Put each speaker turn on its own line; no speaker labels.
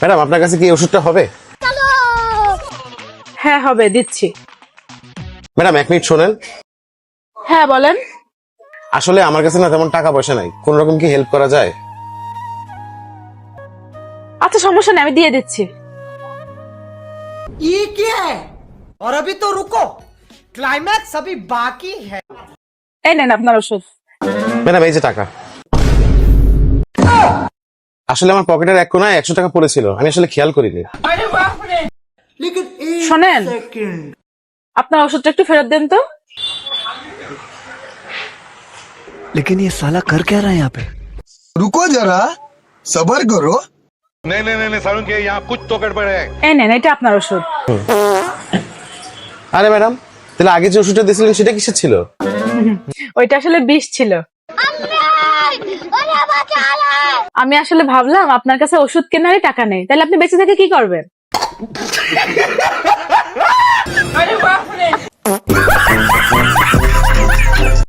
Madam আপনার কাছে কি এই ওষুধটা হবে?
হ্যাঁ হবে, দিচ্ছি।
ম্যাডাম 1 মিনিট শোনেন।
হ্যাঁ বলেন।
আসলে আমার কাছে না তেমন টাকা পয়সা নাই, কোন রকম কি হেল্প করা যায়?
আচ্ছা সমস্যা নেই, আমি দিয়ে দিচ্ছি।
ये क्या है? और अभी तो रुको, क्लाइमैक्स अभी बाकी है।
এই নেন আপনার ওষুধ।
ম্যাডাম এই যে টাকা। আসলে আমার পকেটের এক কোনায় 100 টাকা পড়েছিল, আমি আসলে খেয়াল করিনি।
लेकिन एक
শোনেন,
सेकंड,
আপনার ওষুধটা একটু ফেরত দেন তো।
लेकिन ये साला कर क्या रहा है यहाँ पे?
रुको जरा, सबर करो।
नहीं नहीं नहीं सारुण के यहाँ कुछ तो गड़बड़ है।
এই নেন, এটা আপনার ওষুধ।
আরে ম্যাডাম, তাহলে আগে যে ওষুধটা দিয়েছিলেন সেটা কিসের ছিল?
ওইটা আসলে বিষ ছিল। আমি আসলে ভাবলাম আপনার কাছে ওষুধ কেনারই টাকা নেই, তাহলে আপনি বেঁচে থেকে কি করবেন?